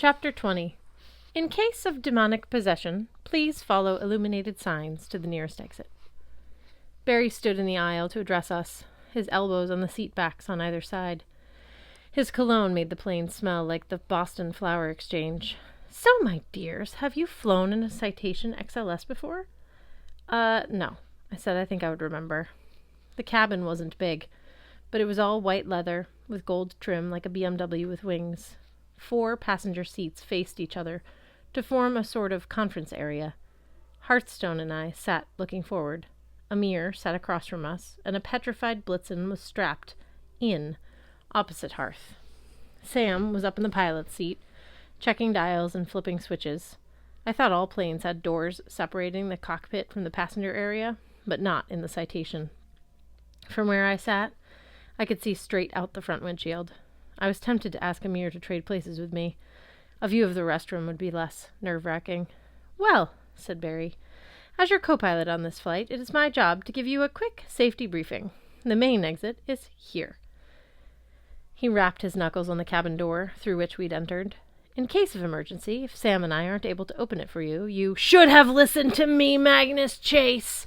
Chapter 20. In case of demonic possession, please follow illuminated signs to the nearest exit. Barry stood in the aisle to address us, his elbows on the seat backs on either side. His cologne made the plane smell like the Boston Flower Exchange. "So, my dears, have you flown in a Citation XLS before?" No," I said. I think I would remember. The cabin wasn't big, but it was all white leather, with gold trim like a BMW with wings. 4 passenger seats faced each other to form a sort of conference area. Hearthstone and I sat looking forward. Amir sat across from us, and a petrified Blitzen was strapped in opposite Hearth. Sam was up in the pilot's seat, checking dials and flipping switches. I thought all planes had doors separating the cockpit from the passenger area, but not in the Citation. From where I sat, I could see straight out the front windshield. I was tempted to ask Amir to trade places with me. A view of the restroom would be less nerve-wracking. "Well," said Barry, "as your co-pilot on this flight, it is my job to give you a quick safety briefing. The main exit is here." He rapped his knuckles on the cabin door, through which we'd entered. "In case of emergency, if Sam and I aren't able to open it for you, you should have listened to me, Magnus Chase!"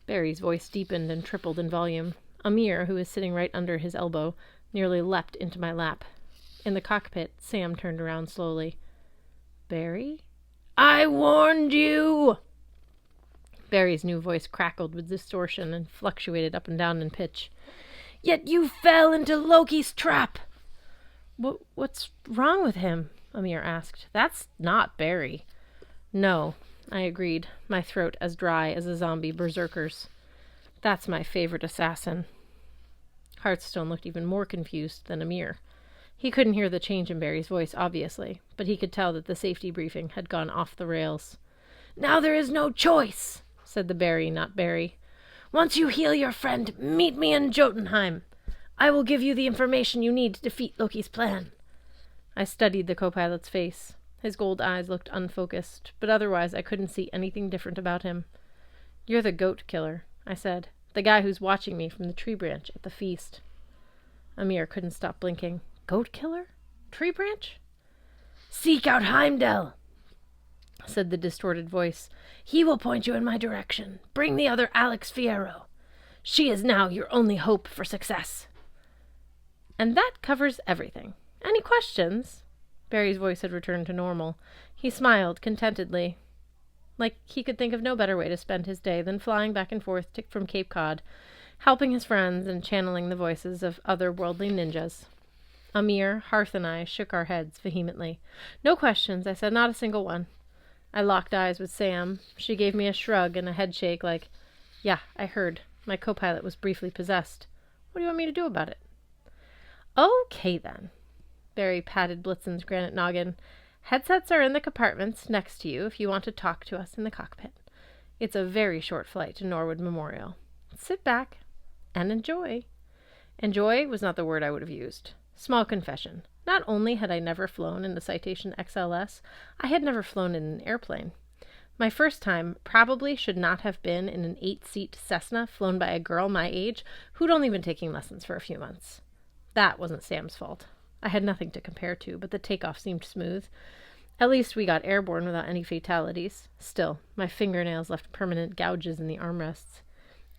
Barry's voice deepened and tripled in volume. Amir, who was sitting right under his elbow, nearly leapt into my lap. In the cockpit, Sam turned around slowly. "Barry?" "I warned you!" Barry's new voice crackled with distortion and fluctuated up and down in pitch. "Yet you fell into Loki's trap!" What's wrong with him?" Amir asked. "That's not Barry." "No," I agreed, my throat as dry as a zombie berserker's. "That's my favorite assassin." Hearthstone looked even more confused than Amir. He couldn't hear the change in Barry's voice, obviously, but he could tell that the safety briefing had gone off the rails. "Now there is no choice," said the Barry, not Barry. "Once you heal your friend, meet me in Jotunheim. I will give you the information you need to defeat Loki's plan." I studied the co-pilot's face. His gold eyes looked unfocused, but otherwise I couldn't see anything different about him. "You're the goat killer," I said. "The guy who's watching me from the tree branch at the feast." Amir couldn't stop blinking. "Goat killer? Tree branch?" "Seek out Heimdall," said the distorted voice. "He will point you in my direction. Bring the other Alex Fierro. She is now your only hope for success." "And that covers everything. Any questions?" Barry's voice had returned to normal. He smiled contentedly, like he could think of no better way to spend his day than flying back and forth from Cape Cod, helping his friends and channeling the voices of otherworldly ninjas. Amir, Hearth, and I shook our heads vehemently. "No questions," I said, "not a single one." I locked eyes with Sam. She gave me a shrug and a headshake like, "Yeah, I heard. My co-pilot was briefly possessed. What do you want me to do about it?" "Okay, then." Barry patted Blitzen's granite noggin. "Headsets are in the compartments next to you if you want to talk to us in the cockpit. It's a very short flight to Norwood Memorial. Sit back and enjoy." Enjoy was not the word I would have used. Small confession. Not only had I never flown in the Citation XLS, I had never flown in an airplane. My first time probably should not have been in an 8-seat Cessna flown by a girl my age who'd only been taking lessons for a few months. That wasn't Sam's fault. I had nothing to compare to, but the takeoff seemed smooth. At least we got airborne without any fatalities. Still, my fingernails left permanent gouges in the armrests.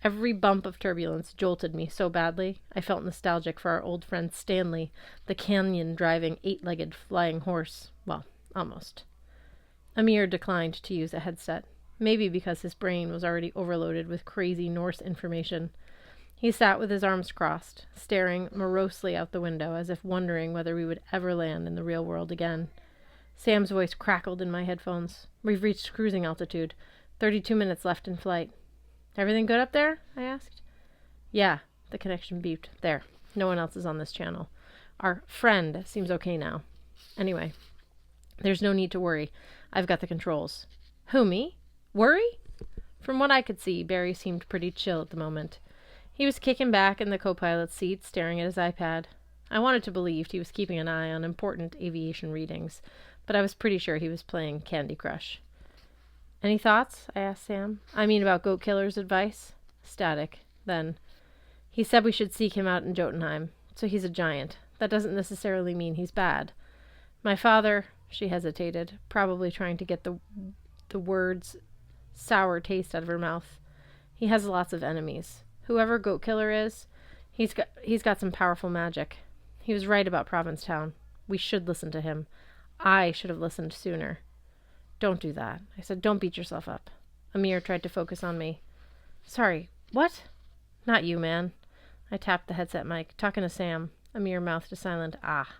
Every bump of turbulence jolted me so badly, I felt nostalgic for our old friend Stanley, the canyon-driving 8-legged flying horse. Well, almost. Amir declined to use a headset, maybe because his brain was already overloaded with crazy Norse information. He sat with his arms crossed, staring morosely out the window as if wondering whether we would ever land in the real world again. Sam's voice crackled in my headphones. "We've reached cruising altitude. 32 minutes left in flight." "Everything good up there?" I asked. "Yeah," the connection beeped. "There. No one else is on this channel. Our friend seems okay now. Anyway, there's no need to worry. I've got the controls." "Who, me? Worry?" From what I could see, Barry seemed pretty chill at the moment. He was kicking back in the co-pilot's seat, staring at his iPad. I wanted to believe he was keeping an eye on important aviation readings, but I was pretty sure he was playing Candy Crush. "Any thoughts?" I asked Sam. "I mean about Goat Killer's advice?" Static. Then, "He said we should seek him out in Jotunheim. So he's a giant. That doesn't necessarily mean he's bad." My father, she hesitated, probably trying to get the words sour taste out of her mouth. He has lots of enemies. Whoever Goat Killer is, he's got some powerful magic. He was right about Provincetown. We should listen to him. I should have listened sooner. Don't do that. I said, don't beat yourself up. Amir tried to focus on me. Sorry, what? Not you, man. I tapped the headset mic. Talking to Sam. Amir mouthed a silent ah.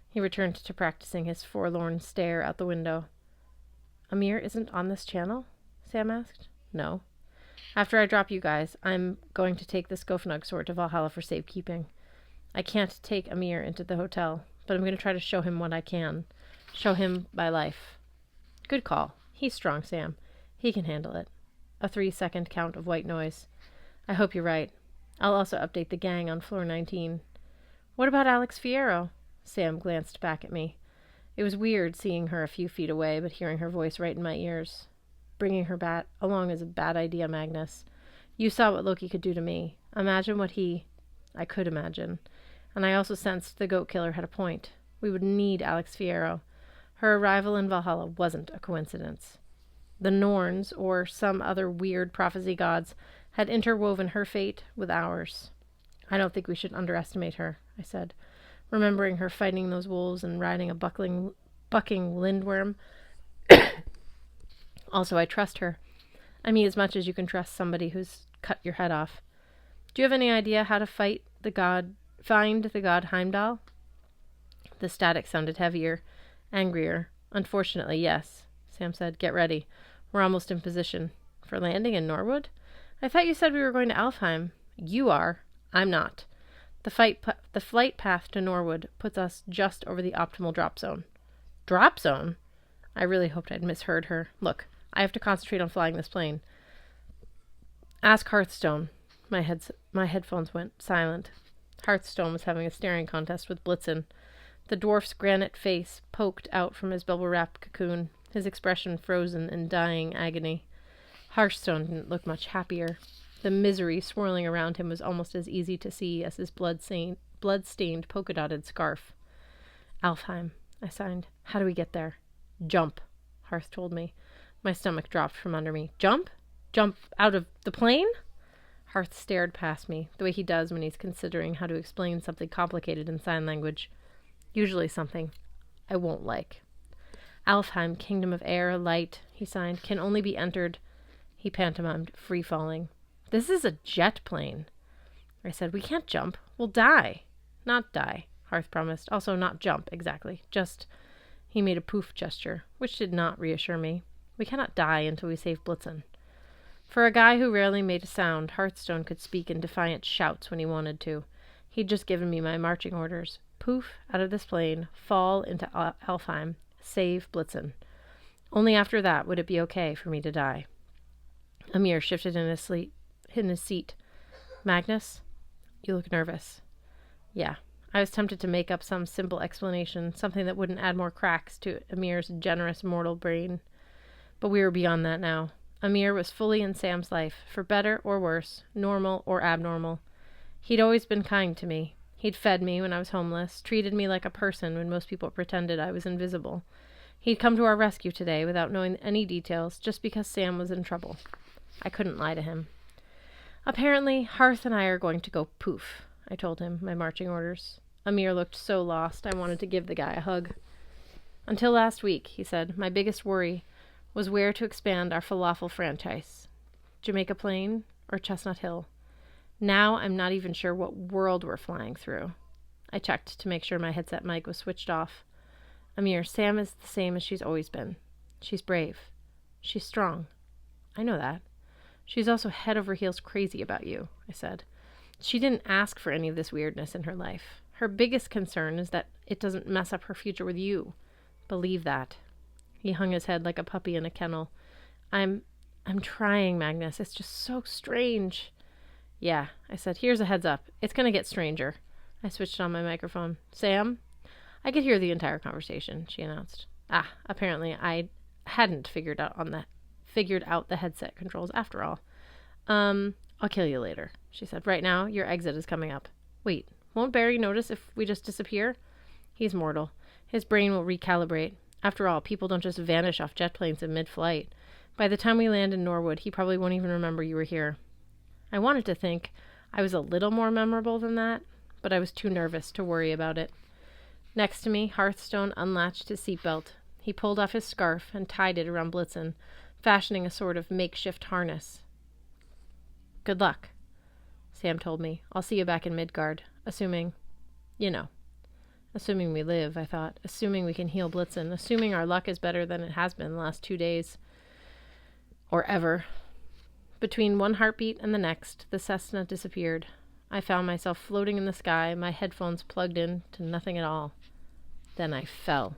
He returned to practicing his forlorn stare out the window. Amir isn't on this channel? Sam asked. No. After I drop you guys, I'm going to take this Gofnug sword to Valhalla for safekeeping. I can't take Amir into the hotel, but I'm going to try to show him what I can. Show him my life. Good call. He's strong, Sam. He can handle it. A 3-second count of white noise. I hope you're right. I'll also update the gang on floor 19. What about Alex Fierro? Sam glanced back at me. It was weird seeing her a few feet away, but hearing her voice right in my ears. Bringing her along is a bad idea, Magnus. You saw what Loki could do to me. Imagine what I could imagine. And I also sensed the Goat Killer had a point. We would need Alex Fierro. Her arrival in Valhalla wasn't a coincidence. The Norns, or some other weird prophecy gods, had interwoven her fate with ours. I don't think we should underestimate her, I said, remembering her fighting those wolves and riding a bucking lindworm. Also, I trust her. I mean, as much as you can trust somebody who's cut your head off. Do you have any idea how to find the god Heimdall? The static sounded heavier, angrier. Unfortunately, yes, Sam said. Get ready. We're almost in position. For landing in Norwood? I thought you said we were going to Alfheim. You are. I'm not. The flight path to Norwood puts us just over the optimal drop zone. Drop zone? I really hoped I'd misheard her. Look, I have to concentrate on flying this plane. Ask Hearthstone. My headphones went silent. Hearthstone was having a staring contest with Blitzen. The dwarf's granite face poked out from his bubble-wrapped cocoon, his expression frozen in dying agony. Hearthstone didn't look much happier. The misery swirling around him was almost as easy to see as his blood-stained polka-dotted scarf. Alfheim, I signed. How do we get there? Jump, Hearth told me. My stomach dropped from under me. Jump? Jump out of the plane? Hearth stared past me, the way he does when he's considering how to explain something complicated in sign language. Usually something I won't like. Alfheim, kingdom of air, light, he signed, can only be entered. He pantomimed, free-falling. This is a jet plane. I said, we can't jump. We'll die. Not die, Hearth promised. Also not jump, exactly. Just... He made a poof gesture, which did not reassure me. We cannot die until we save Blitzen. For a guy who rarely made a sound, Hearthstone could speak in defiant shouts when he wanted to. He'd just given me my marching orders. Poof, out of this plane, fall into Alfheim, save Blitzen. Only after that would it be okay for me to die. Amir shifted in his seat. Magnus, you look nervous. Yeah. I was tempted to make up some simple explanation, something that wouldn't add more cracks to Amir's generous mortal brain. But we were beyond that now. Amir was fully in Sam's life, for better or worse, normal or abnormal. He'd always been kind to me. He'd fed me when I was homeless, treated me like a person when most people pretended I was invisible. He'd come to our rescue today without knowing any details, just because Sam was in trouble. I couldn't lie to him. Apparently, Hearth and I are going to go poof, I told him, my marching orders. Amir looked so lost, I wanted to give the guy a hug. Until last week, he said, my biggest worry was where to expand our falafel franchise. Jamaica Plain or Chestnut Hill. Now I'm not even sure what world we're flying through. I checked to make sure my headset mic was switched off. Amir, Sam is the same as she's always been. She's brave. She's strong. I know that. She's also head over heels crazy about you, I said. She didn't ask for any of this weirdness in her life. Her biggest concern is that it doesn't mess up her future with you. Believe that. He hung his head like a puppy in a kennel. I'm trying, Magnus. It's just so strange. Yeah, I said. Here's a heads up. It's going to get stranger. I switched on my microphone. Sam? I could hear the entire conversation, she announced. Apparently I hadn't figured out the headset controls after all. I'll kill you later, she said. Right now, your exit is coming up. Wait, won't Barry notice if we just disappear? He's mortal. His brain will recalibrate. After all, people don't just vanish off jet planes in mid-flight. By the time we land in Norwood, he probably won't even remember you were here. I wanted to think I was a little more memorable than that, but I was too nervous to worry about it. Next to me, Hearthstone unlatched his seatbelt. He pulled off his scarf and tied it around Blitzen, fashioning a sort of makeshift harness. Good luck, Sam told me. I'll see you back in Midgard, assuming we live, I thought. Assuming we can heal Blitzen. Assuming our luck is better than it has been the last 2 days. Or ever. Between one heartbeat and the next, the Cessna disappeared. I found myself floating in the sky, my headphones plugged in to nothing at all. Then I fell.